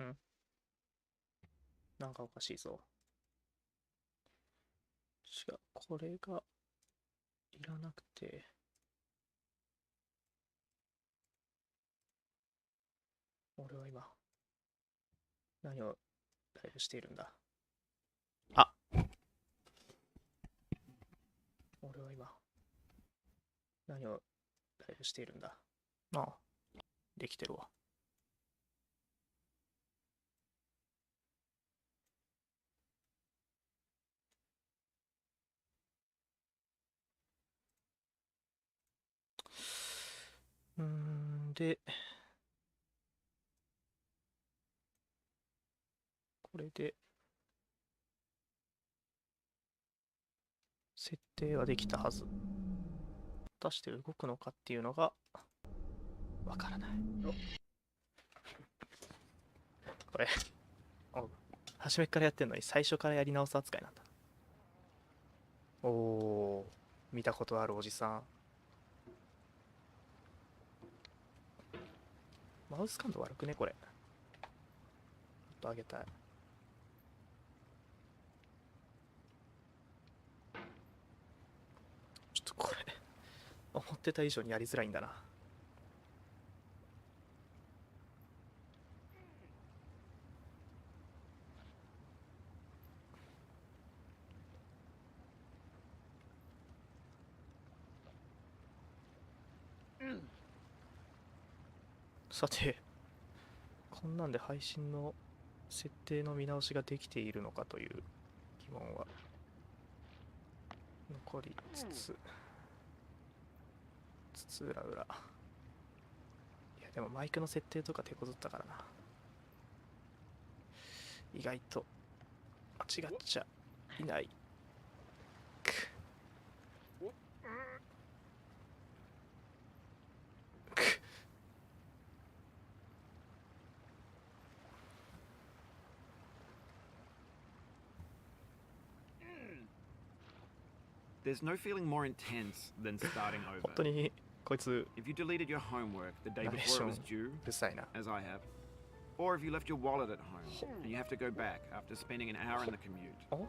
んなんかおかしいぞ。違う、これがいらなくて。俺は今、何をライブしているんだ。あ、俺は今、何をライブしているんだ。ああ、できてるわ。で、これで、設定はできたはず。果たして動くのかっていうのが、わからない。これ、初めからやってんのに最初からやり直す扱いなんだ。おー、見たことあるおじさん。マウス感度悪くねこれ。ちょっと上げたい。ちょっとこれ、思ってた以上にやりづらいんだな。さて、こんなんで配信の設定の見直しができているのかという疑問は残りつつ裏裏。いやでもマイクの設定とか手こずったからな。意外と間違っちゃいない。There's no feeling more intense than starting 本 over. 当にこいつ If you deleted your homework the day ナレー before シ it ョン was due, うるさいな。 as I have, or if you left your wallet at home and you have to go back after spending an hour in the commute. お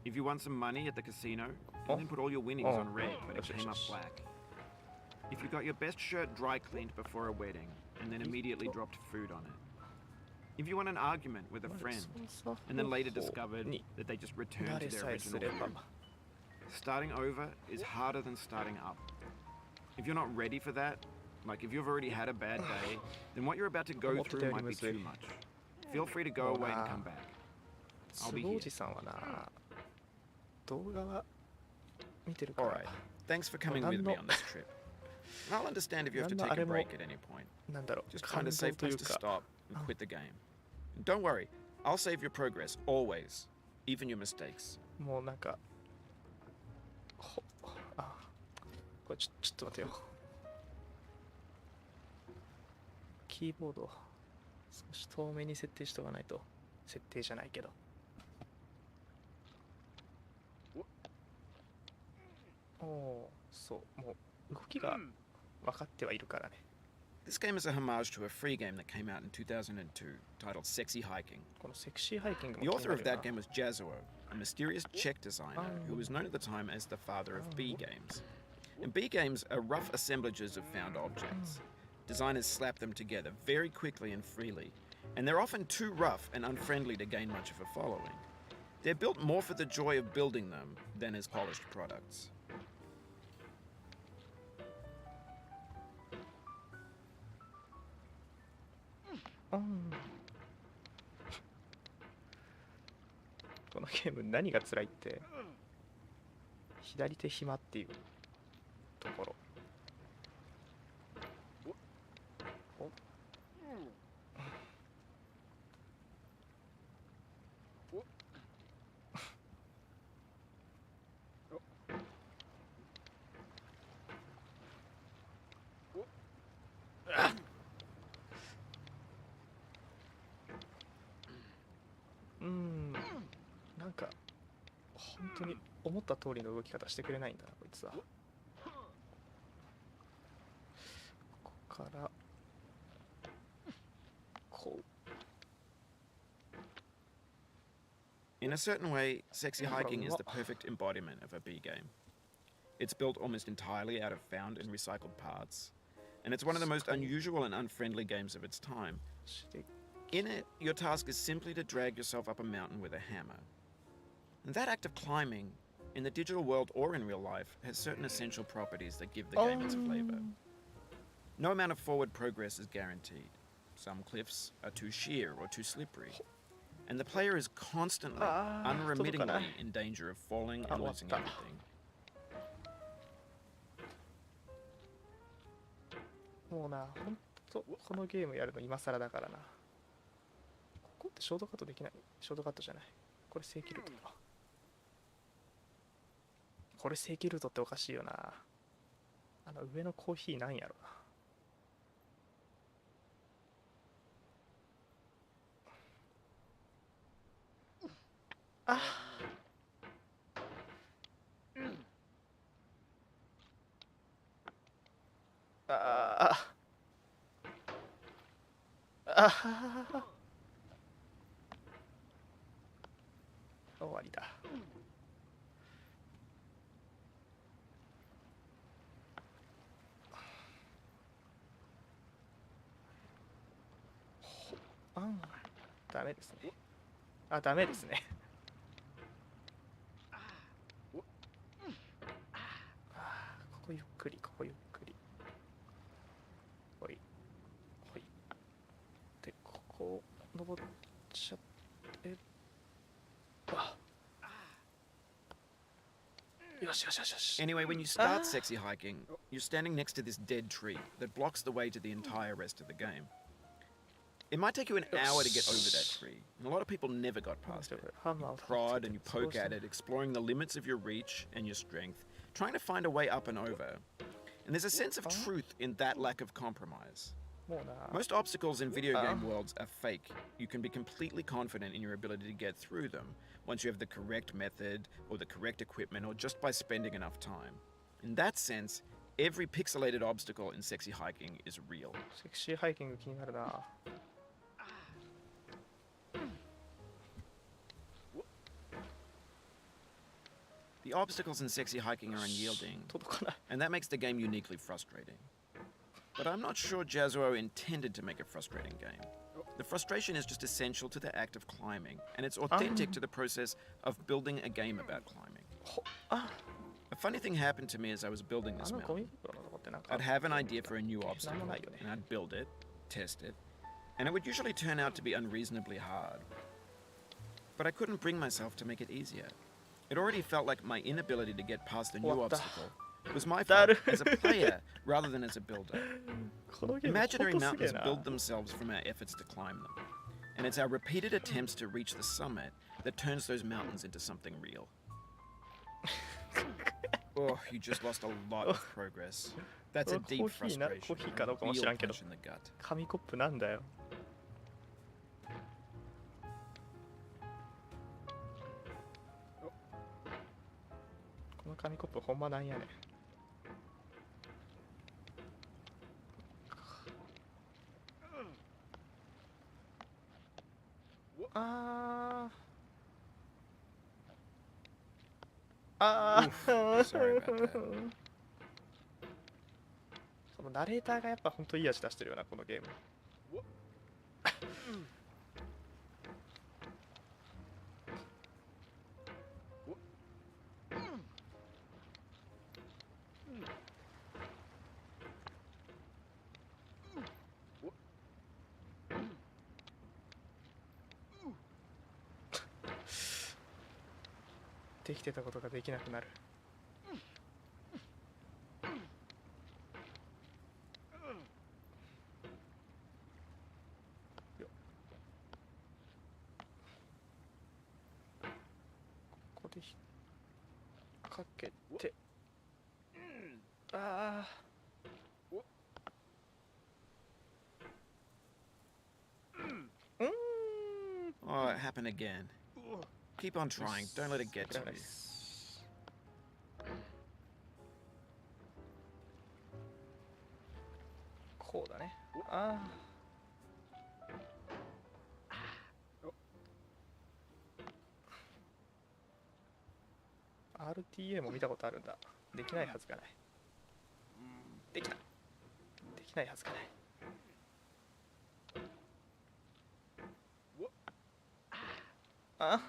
If you won some money at the casino Oh. and then put all your winnings Oh. on red but it Yes, yes, came up yes. black. If you got your best shirt dry cleaned before a wedding and then immediately dropped food on it. If you won an argument with a friend and then later discovered that they just returned 慣 to れ their さえす original れば view. Starting over is harder than starting up. If you're not ready for that, like if you've already had a bad day, then what you're about to go through might be too much. Feel free to go away and come back. I'll be 壺 here. おじさんはな、動画は見てるから。 Alright, thanks for coming with me on this trip. I'll understand if you have to take a break at any point. なんだろう、 Just 感 find 動 a safe とい place う to か、 stop and quit the game. And don't worry, I'll save your progress, always. Even your mistakes. もうなんか、あ、これちょっと待てよ。キーボードを少し遠めに設定しとかないと、設定じゃないけど。おお、そう、もう動きが分かってはいるからね。 This game is a homage to a free game that came out in 2002 titled Sexy Hiking. このセクシーハイキングも The 気に author な of るよ that な。 game was Jazuo, a mysterious Czech designer who was known at the time as the father of B games. And B games are rough assemblages of found objects. Designers slap them together very quickly and freely, and they're often too rough and unfriendly to gain much of a following. They're built more for the joy of building them than as polished products. このゲーム何が辛いって、左手暇っていうところ。なんか本当に思った通りの動き方してくれないんだなこいつは。ここからこう In a certain way, sexy hiking is the perfect embodiment of a B game. It's built almost entirely out of found and recycled parts, and it's one of the most unusual and unfriendly games of its time. In it, your task is simply to drag yourself up a mountain with a hammer. And that act of climbing, in the digital world or in real life, has certain essential properties that give the game its flavor. No amount of forward progress is guaranteed. Some cliffs are too sheer or too slippery, and the player is constantly, unremittingly in danger of falling and losing everything. もうな、ほんとこのゲームやるの今更だからな。ここってショートカットできない？ショートカットじゃない。これ正規ルートか。これ正規ルートっておかしいよな。上のコーヒーなんやろな。あああ終わりだ。ダメですね。ダメですね。ここゆっくり、ここゆっくり。ほい。ほい。で、ここ登っちゃって。よしよしよしよし。Anyway, when you start sexy hiking, you're standing next to this dead tree that blocks the way to the entire rest of the game. It might take you an hour to get over that tree, and a lot of people never got past it. You prod and you poke at it, exploring the limits of your reach and your strength, trying to find a way up and over. And there's a sense of truth in that lack of compromise. Most obstacles in video game worlds are fake. You can be completely confident in your ability to get through them once you have the correct method or the correct equipment or just by spending enough time. In that sense, every pixelated obstacle in sexy hiking is real. セクシーハイキング気になるな。The obstacles in sexy hiking are unyielding, and that makes the game uniquely frustrating. But I'm not sure Jazuo intended to make a frustrating game. The frustration is just essential to the act of climbing, and it's authentic to the process of building a game about climbing. A funny thing happened to me as I was building this mountain. I'd have an idea for a new obstacle, and I'd build it, test it, and it would usually turn out to be unreasonably hard. But I couldn't bring myself to make it easier. It already felt like my inability to get past the new obstacle was my fault as a player rather than as a builder. Imaginary mountains build themselves from our efforts to climb them, and it's our repeated attempts to reach the summit that turns those mountains into something real. Oh, you just lost a lot of progress. That's a deep frustration, a real punch in the gut. 紙コップなんだよ。この紙コップほんまなんやねん。Sorry about that. そのナレーターがやっぱほんといい味出してるよな、このゲーム。できてたことができなくなる。ここで引っ掛けて、Oh, it happened again. Keep on trying. Don't let it get to you. こうだね。RTA も見たことあるんだ。できないはずがない。できた。できないはずがない。あ、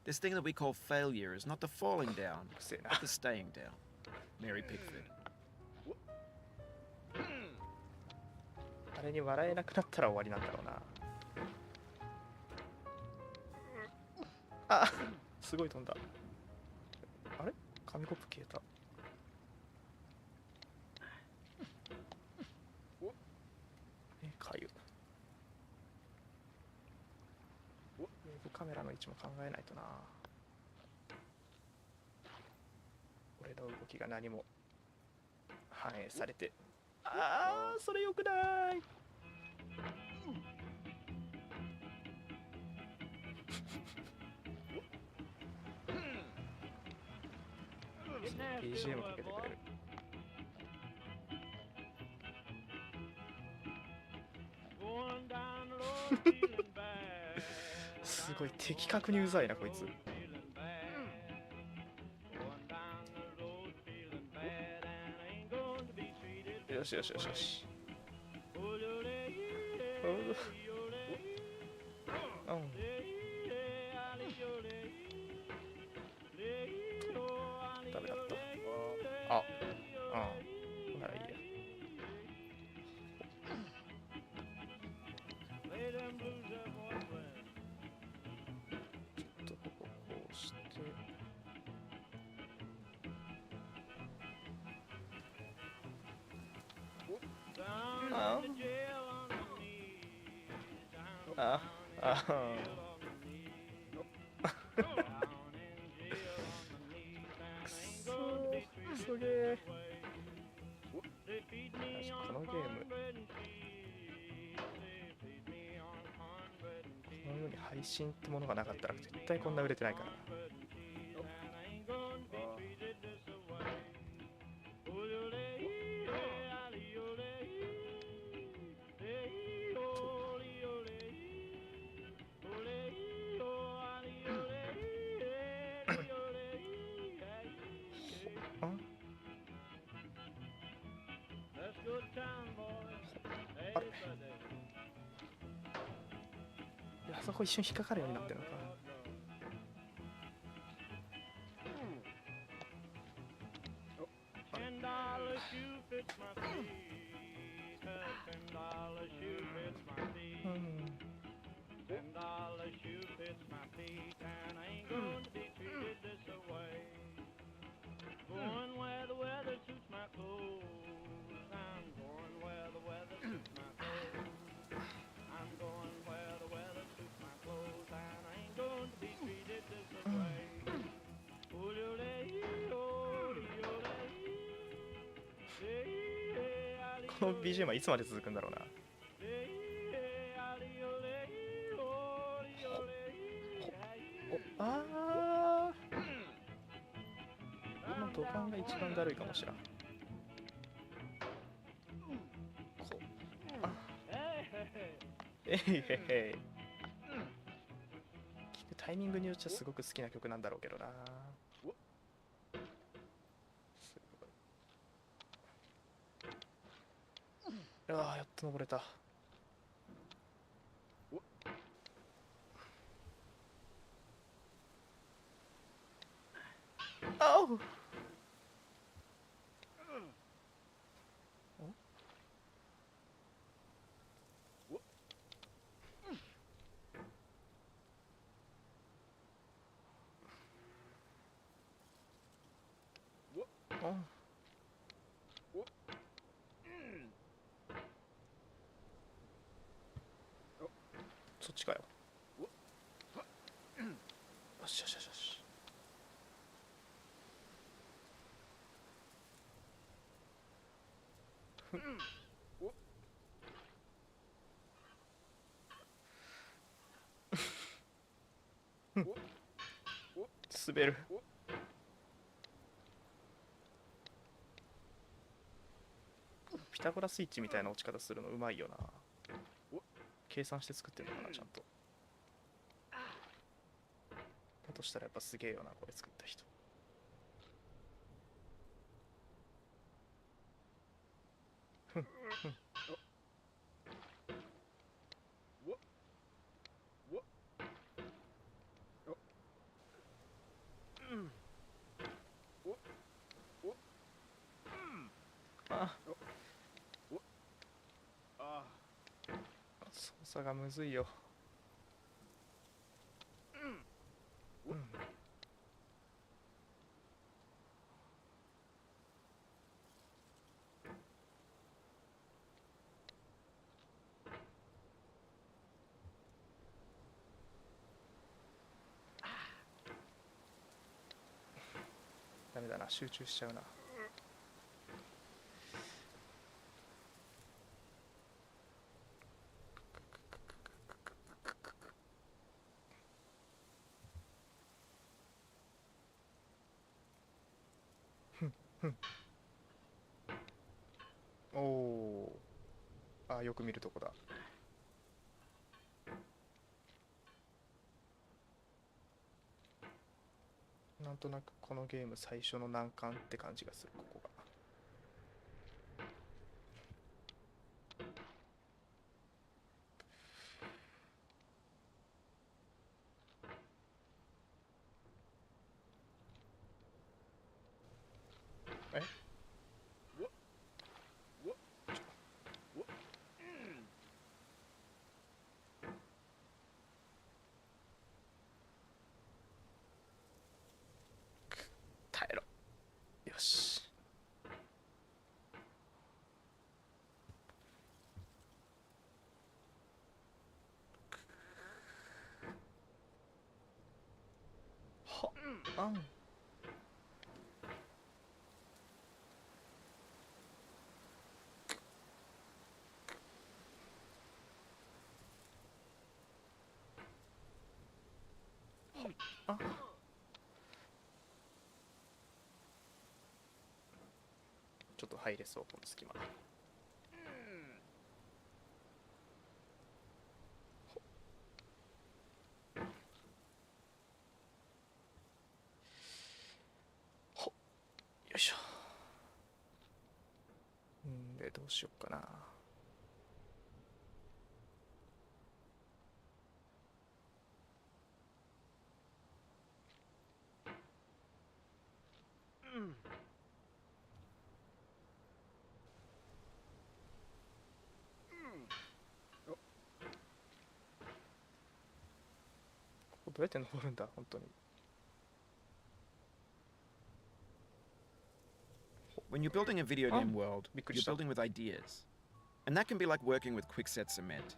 This thing that we call failure is not the falling down, うるせえな。 but the staying down. Mary Pickford. あれに笑えなくなったら終わりなんだろうな。あ、すごい飛んだ。あれ、紙コップ消えた。かゆ。ウェブカメラの位置も考えないとな。俺の動きが何も反映されて。ああ、それよくない。BGM かけてくれる。すごい的確にうざいなこいつ。よしよしよしよし。うん。ダメだった。あ、うん。ならいいや。ちょっとこここうして。くそげー。このゲーム、このように配信ってものがなかったら絶対こんな売れてないから。あれ、あそこ一瞬引っかかるようになってるのか。この BGM はいつまで続くんだろうな。ああ、この土管が一番だるいかもしらん。えいへへい。聞くタイミングによっちゃすごく好きな曲なんだろうけどな。すごい。ああ、やっと登れた。あお。そっちかよ。よしよしよしよし。滑る。ピタゴラスイッチみたいな落ち方するのうまいよな。計算して作ってんのかな、ちゃんと。だとしたらやっぱすげえよな、これ作った人。ふんふん。あ、操作がむずいよ。うん。ダメだな、集中しちゃうな。おおー。あ、よく見るとこだ。なんとなくこのゲーム最初の難関って感じがする、ここが。え、耐えろ。よし。はっ、あん。あ、ちょっと入れそう、この隙間。ほっ、よいしょ。んで、どうしよっかな。ここどうやって登るんだ、本当に。When you're building a video game world, びっくり you're した。 building with ideas. And that can be like working with quickset cement.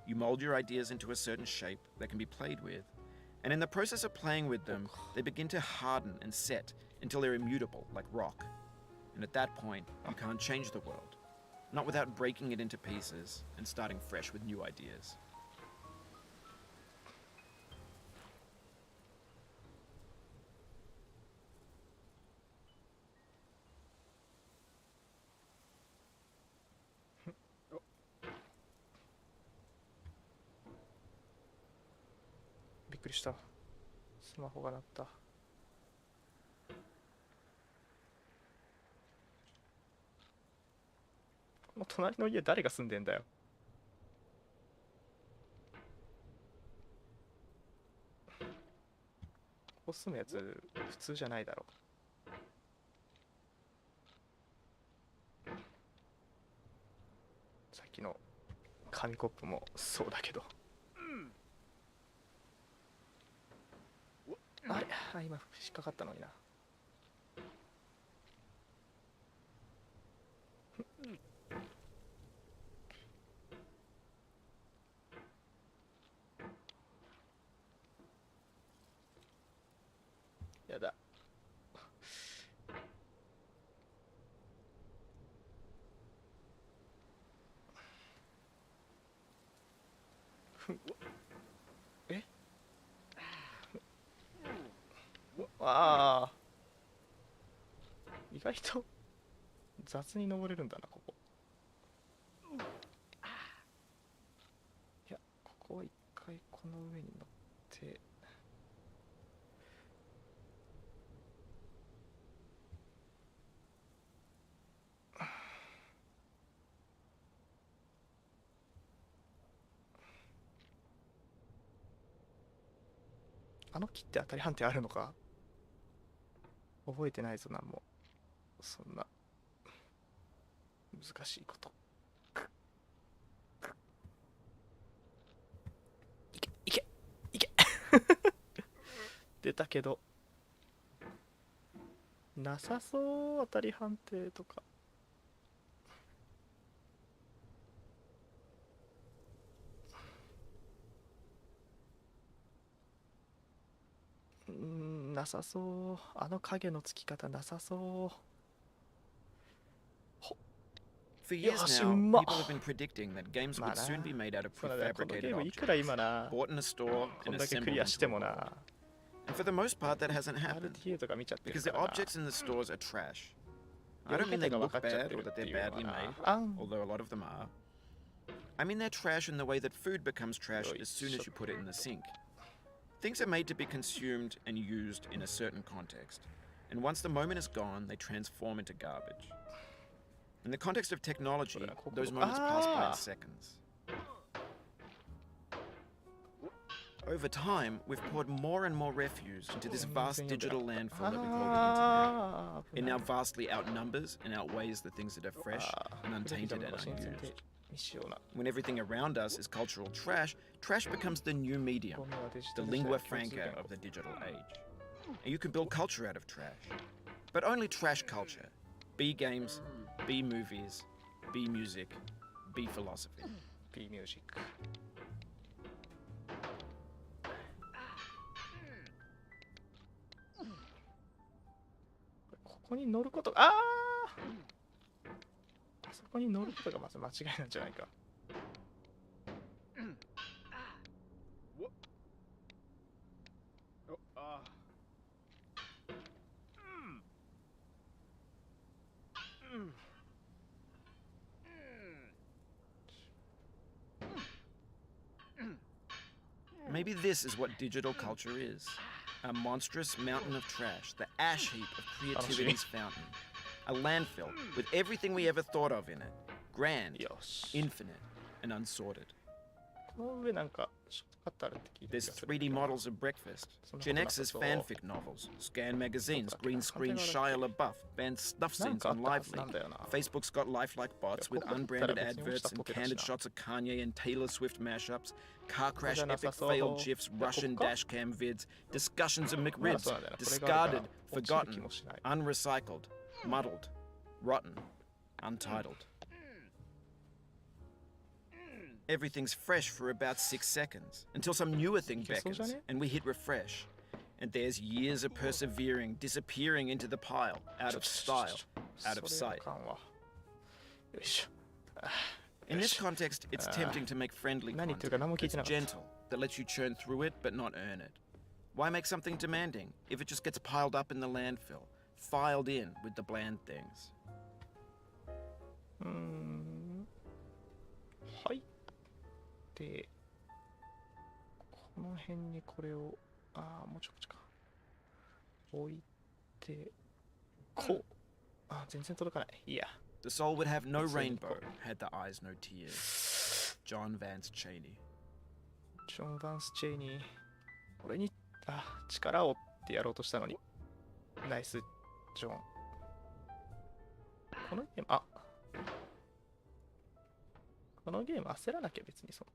You mold your ideas into a certain shape that can be played with, and in the process of playing with them, they begin to harden and set until they're immutable, like rock. And at that point, you can't change the world, not without breaking it into pieces and starting fresh with new ideas. びっくりした。スマホが鳴った。この隣の家誰が住んでんだよ。ここ住むやつ普通じゃないだろ。さっきの紙コップもそうだけど。あれ、あ、今引っかかったのにな。やだ。え、ああ、意外と雑に登れるんだな、ここ。いや、ここは一回この上に乗って。あの木って当たり判定あるのか？覚えてないぞ、なんも。そんな難しいこと。いけいけいけ出たけどなさそう。当たり判定とか。なさそう。あの影のつき方なさそう。 For years Yosh, now, umma. people have been predicting that games would soon be made out of そうなんだよ、このゲ prefabricated ームいくら objects, 今な bought in a store こん and だけク assembled リアして into a も world. な And for the most part, that hasn't happened, RTA とか見ちゃってる because か the らな。 objects in the stores are trash. I 読 don't み mean they 方が分 look かっちゃっ bad て or る that って they're いうの badly は made, な。あん although a lot of them are. I mean they're trash in the way that food becomes trash as soon as you put it in the sink. Things are made to be consumed and used in a certain context, and once the moment is gone, they transform into garbage. In the context of technology, those moments pass by in seconds. Over time, we've poured more and more refuse into this vast digital landfill that we call the internet. It now vastly outnumbers and outweighs the things that are fresh and untainted and unused. When everything around us is cultural trash, trash becomes the new medium, the lingua franca of the digital age. And you can build culture out of trash. But only trash culture. B games, B movies, B music, B philosophy. B ミュージック。ここに乗ること、あそこに乗ることがまず間違いなんじゃないか。Maybe this is what digital culture is. A monstrous mountain of trash, the ash heap of creativity's fountain. A landfill with everything we ever thought of in it. Grand, よし。 infinite, and unsorted. この上なんかショートカットあるって聞いた気 There's がする。 3D models of breakfast, Gen X's fanfic novels, scan magazines, green screen Shia LaBeouf, banned snuff なん scenes かあっ on たはずなん Lively. だよな。 Facebook's got lifelike bots with unbranded adverts and candid shot. shots of Kanye and Taylor Swift mashups, car crash Well, then epic that's all. failed GIFs, Yeah, Russian Coca-Cola? dashcam vids, discussions of まだ McRibs, そうなんだよな。これがあるから discarded, 落ちる気 forgotten, もしない。 unrecycled, muddled, rotten, untitled. Everything's fresh for about 6 seconds, until some newer thing beckons, and we hit refresh. And there's years of persevering, disappearing into the pile, out of style, out of それ sight. あかんわ。よいしょ。 In this context, it's tempting to make friendly 何言ってるか content 何も聞いて that's なかった。 gentle, that lets you churn through it but not earn it. Why make something demanding if it just gets piled up in the landfill, filed in with the bland things? はい。で、この辺にこれを、もうちょこちょか。置いて、こう。全然届かない。いいや。 The soul would have no It's in rainbow, had the eyes no tears. John Vance Cheney. ジョン・バンス・チェイニー。俺に、力をってやろうとしたのに。ナイス、ジョン。このゲーム、このゲーム焦らなきゃ別にそう。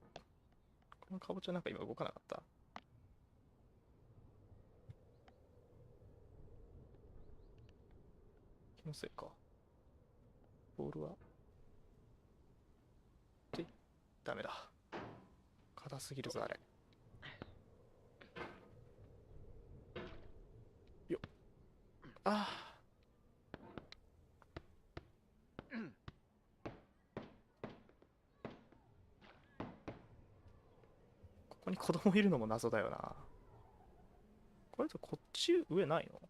このかぼちゃなんか今動かなかった。気のせいか。ボールはダメだ。硬すぎるぞ、あれ。よっ。ここに子供いるのも謎だよな。これとこっち上ないの？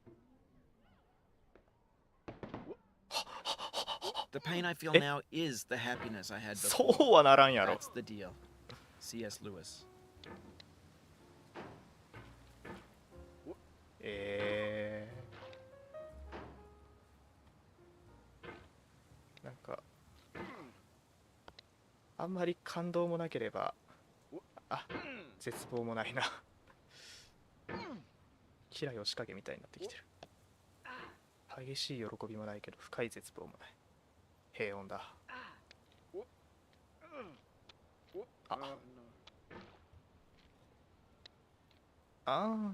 The pain I feel now is the happiness I had そ before. うはならんやろ。 That's the deal. C.S. Lewis. なんかあんまり感動もなければ絶望もないな。吉良義景みたいになってきてる。激しい喜びもないけど深い絶望もない。平穏だ。あ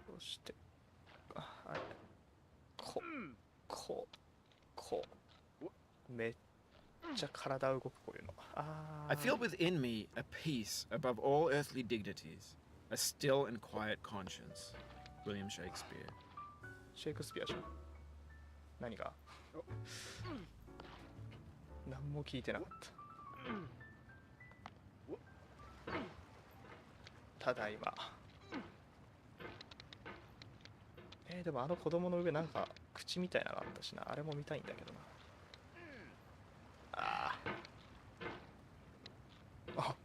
こうしてこうめっちゃ体動くこういうの。I feel within me a peace above all earthly dignities, a still and quiet conscience. William Shakespeare. シェイクスピアじゃん。何が何も聞いてなかった。ただいま。でもあの子供の上なんか口みたいなのがあったしな。あれも見たいんだけどな。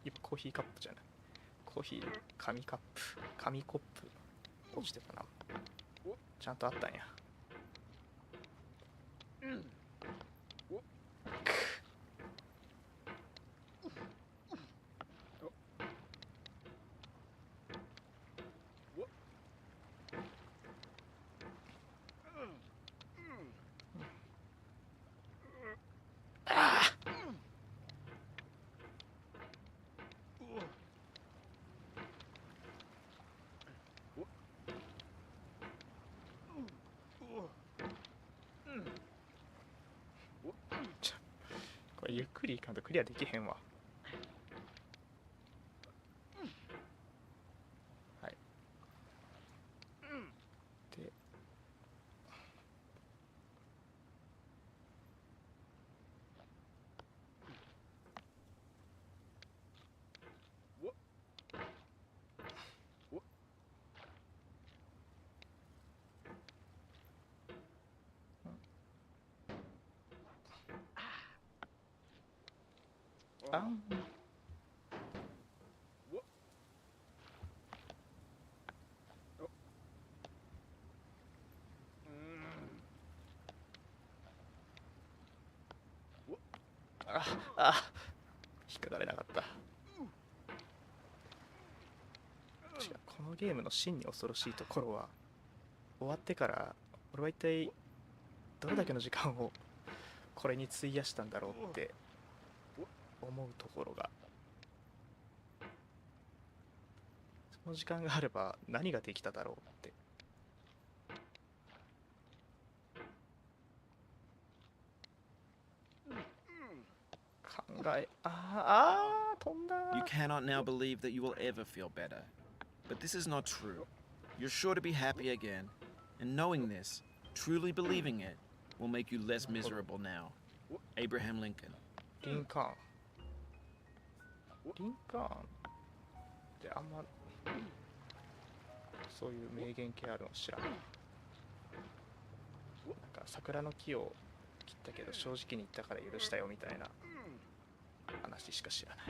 今コーヒーカップじゃない。コーヒー紙カップ紙コップ落ちてたな。ちゃんとあったんや。これゆっくりいかんとクリアできへんわ。はい。で引っかかれなかった。違う、このゲームの真に恐ろしいところは終わってから俺は一体どれだけの時間をこれに費やしたんだろうって思うところが、その時間があれば何ができただろうって考え、飛んだ。 You cannot now believe that you will ever feel better. But this is not true. You're sure to be happy again. And knowing this, truly believing it, will make you less miserable now. Abraham Lincoln. リンカーンってあんまそういう名言系あるの知らん。なんか桜の木を切ったけど正直に言ったから許したよみたいな話しか知らない。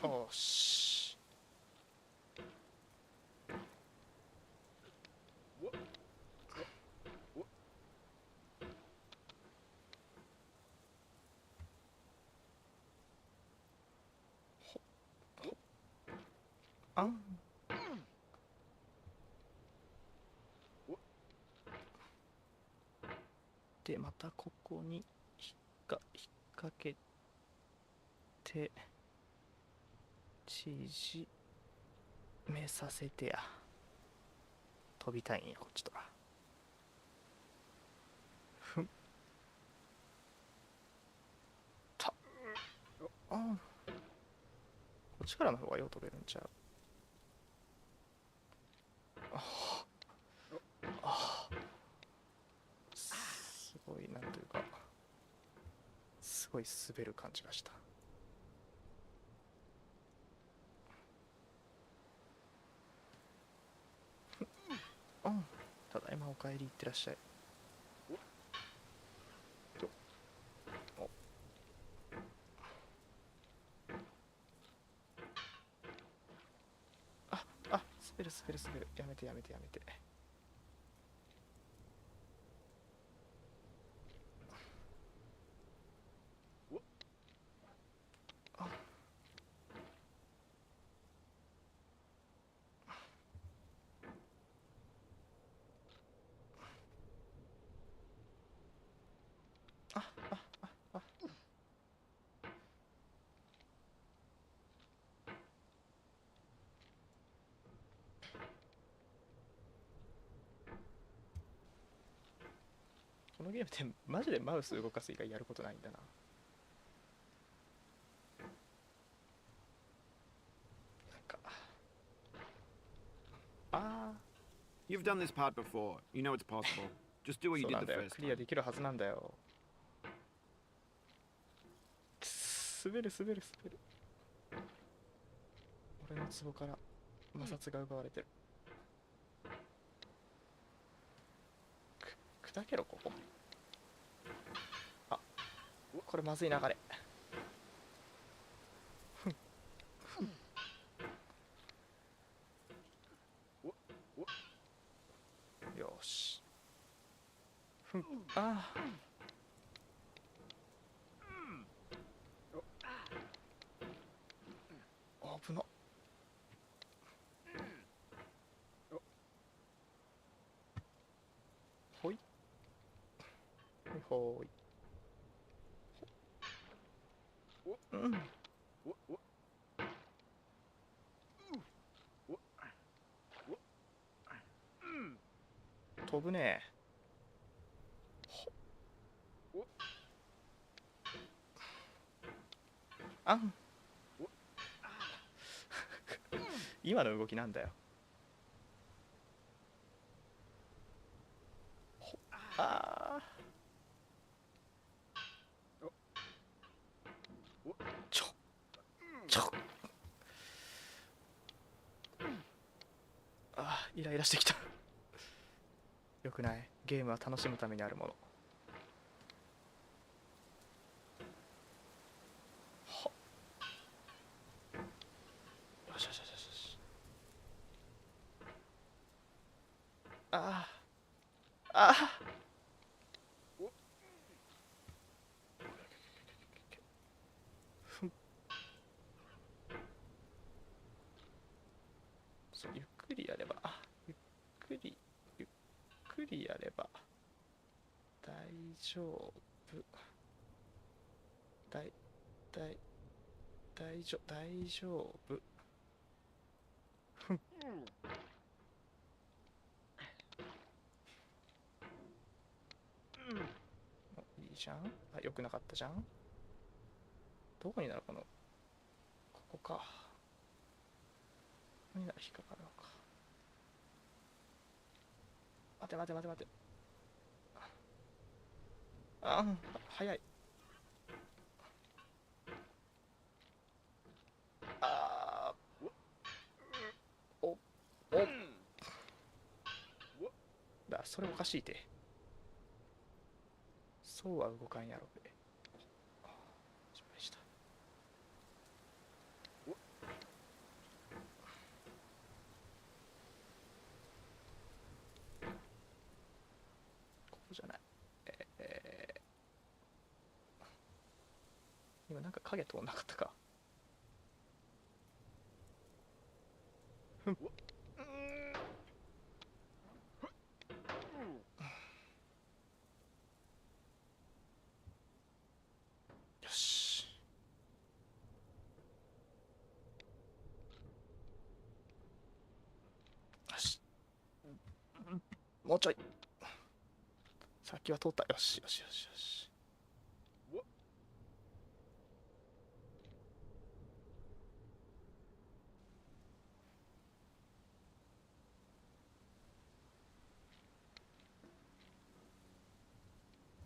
おし。でまたここに引っ掛けて縮めさせてや。飛びたいんやこっちとら。ふんたこっちからの方がよう飛べるんちゃう。すごいなんというかすごい滑る感じがした。ただいまお帰りいってらっしゃい。滑る滑る。やめてやめてやめて。あこのゲームってマジでマウス動かす以外やることないんだな。なんかあ You've done this part before. You know it's possible. Just do あ what そ you うな did ん the だよ。 first クリア time. できるはずなんだよ。滑る滑る滑る。俺の壺から摩擦が奪われてる。砕けろここ。あ、これまずい流れ。よし。ああ。危な。ほい。ほい。うん。飛ぶね。あん。今の動きなんだよ。ああ。ちょ。ああ、イライラしてきた。よくない。ゲームは楽しむためにあるもの。はよしよしよしよし。ああ。ああ。そう、ゆっくりやれば、ゆっくりやれば大丈夫。大丈夫。いいじゃん。あ、よくなかったじゃん。どこになるこの、ここか。ここになら引っかかるのか。待て待て待て待て。あ、早い。あー、おだ、それおかしいて。そうは動かんやろべ。失敗した。ここじゃない。今なんか影通んなかったか。よし。よし。もうちょい。さっきは通った。よしよしよしよし。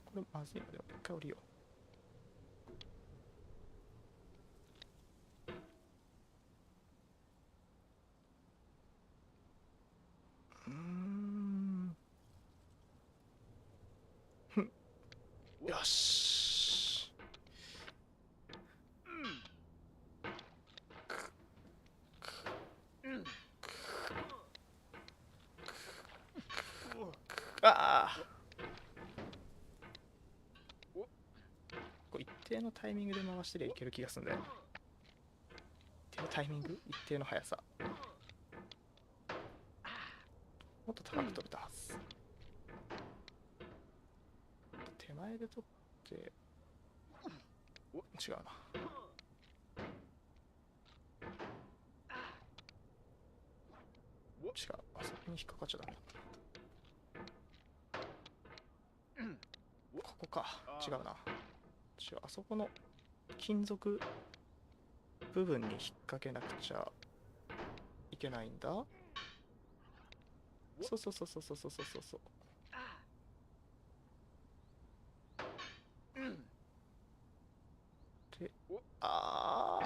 これまずいので、一回降りよう。よし。ああ、こう一定のタイミングで回してりゃいける気がするんだよ。一定のタイミング、一定の速さ。もっと高く飛べたはず。手前で取って違うな。違う、あそこに引っかかっちゃダメだ。ここか。違うな。違う、あそこの金属部分に引っ掛けなくちゃいけないんだ。そうそうそうそうそうそうそうそう。で、あー。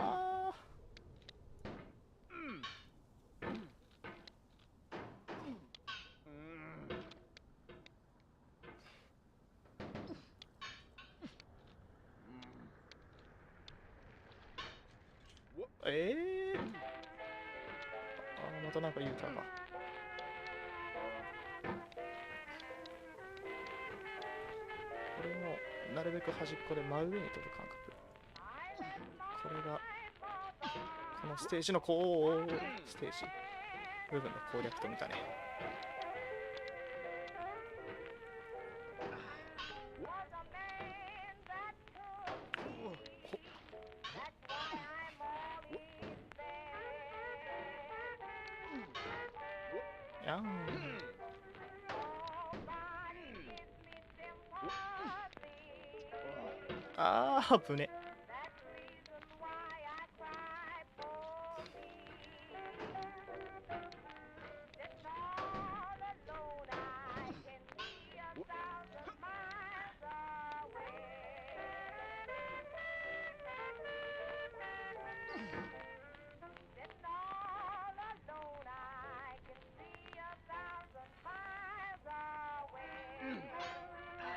またなんか言うたか。これもなるべく端っこで真上に飛ぶ感覚。これがこのステージのステージ部分の攻略と見たね。やん。あー、ぶね。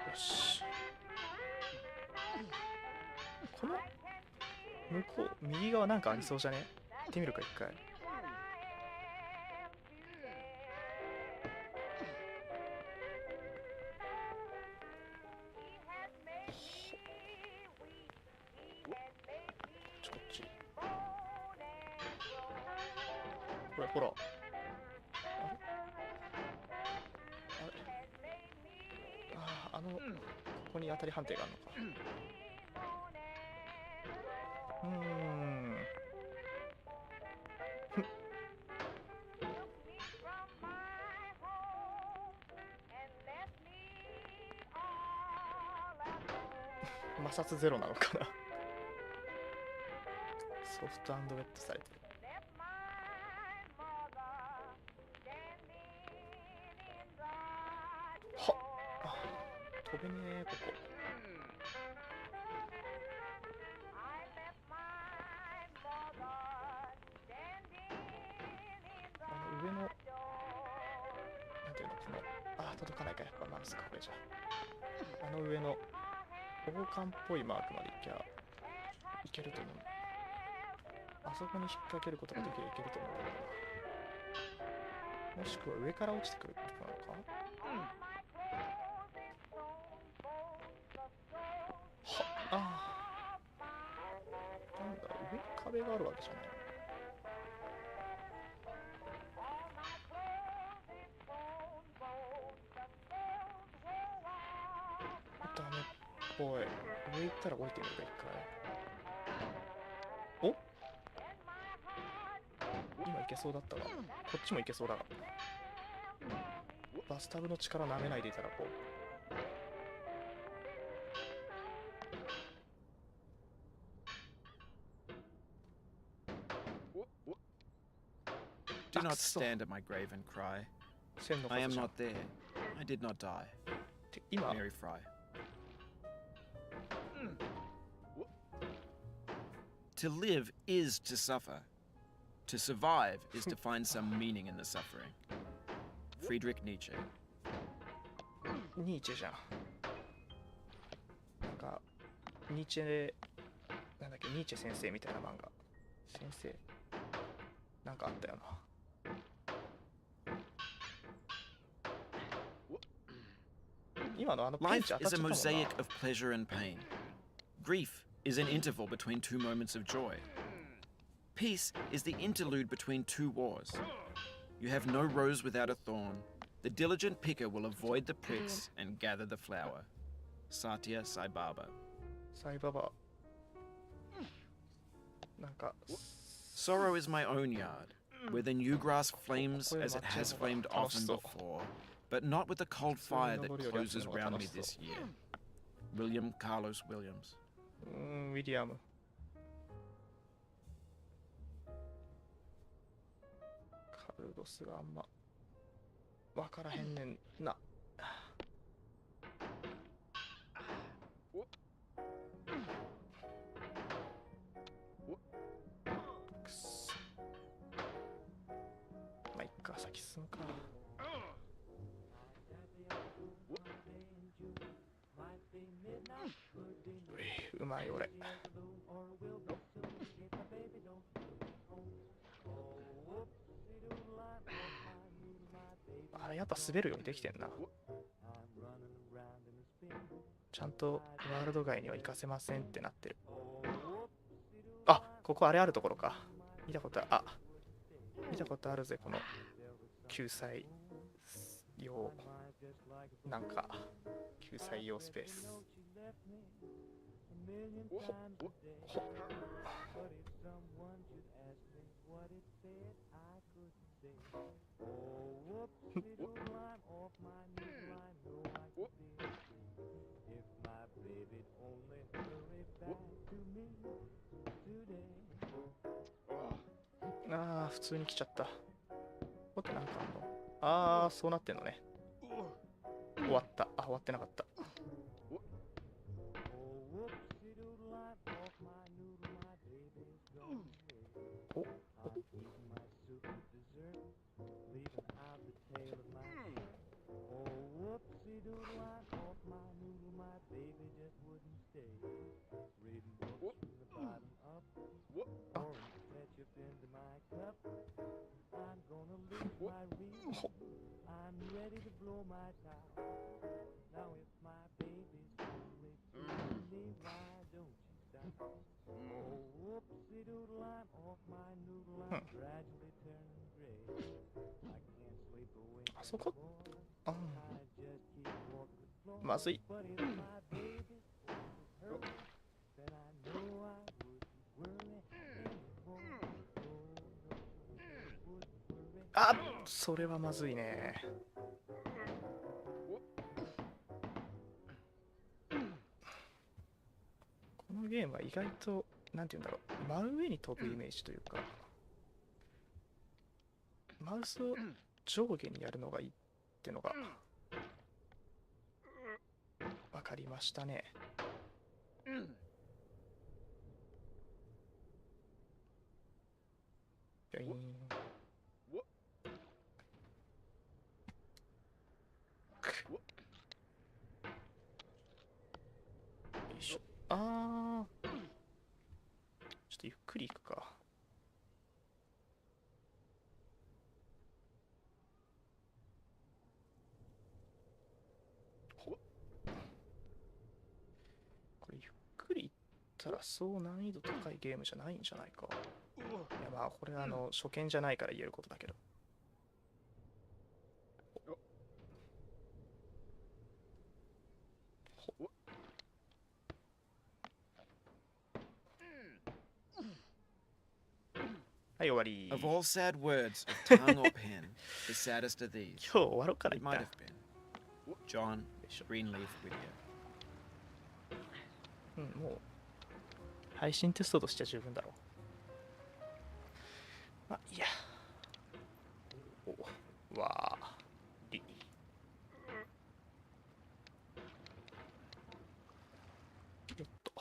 よし。この向こう右側なんかありそうじゃね？行ってみるか一回。こっち。ほらほら。ここに当たり判定があるのか。摩擦ゼロなのかな。ソフト&ウェットされてる。はっ、飛べねえ、ここ。上のなんていうの、この届かないか、やっぱマウスかこれじゃ。上の王冠っぽいマークまでいけると思う。あそこに引っ掛けることができればいけると思うんだけどな。もしくは上から落ちてくることなのか。なんだ、上に壁があるわけじゃない。ダメっぽい。上行ったら降りてみるか、一回。お？今行けそうだったわ。こっちも行けそうだが。バスタブの力舐めないでいただこう。Do not stand at my grave and cry. I am not there. I did not die. Mary Fry. To live is to suffer. To survive is to find some meaning in the suffering. Friedrich Nietzsche. ニーチェじゃん。なんかニーチェ、なんだっけ、ニーチェ先生みたいな漫画。先生なんかあったよな。今のペン Life チ当たっ is ちゃ a ったもんな。 mosaic of pleasure and pain. Grief is an interval between two moments of joy. Peace is the interlude between two wars. You have no rose without a thorn. The diligent picker will avoid the pricks and gather the flower. Satya Sai Baba. サイババ。なんか、 Sorrow is my own yard, where the new grass flames as it has flamed often before, but not with the cold fire that closes round me this year. William Carlos Williams. ウィリアム。カルロスがあんまわからへんねんな。くそ。まあいっか、先進むか。うまい俺。あれやっぱ滑るようにできてんな。ちゃんとワールド外には行かせませんってなってる。あ、ここあれあるところか。見たこと見たことあるぜ、この救済用、なんか救済用スペース。ああ、普通に来ちゃった。ここってなんかあんの？ああ、そうなってんのね。終わった。あ、終わってなかった。お、あそこ、まずい。あ、それはまずいね。このゲームは意外と、なんて言うんだろう、真上に飛ぶイメージというか、マウスを上下にやるのがいいってのが分かりましたね。よいん。よいしょ。あー、ちょっとゆっくりいくか。これゆっくりいったらそう難易度高いゲームじゃないんじゃないか。いやまあこれは初見じゃないから言えることだけど。はい、終わり。 Of all sad words of tongue or pen, the saddest of these. 今日終わろうかな。 It might have been. John Greenleaf Whittier. もう配信テストとしては十分だろう。まあいいや。おわーり。よっと。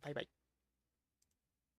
バイバイ。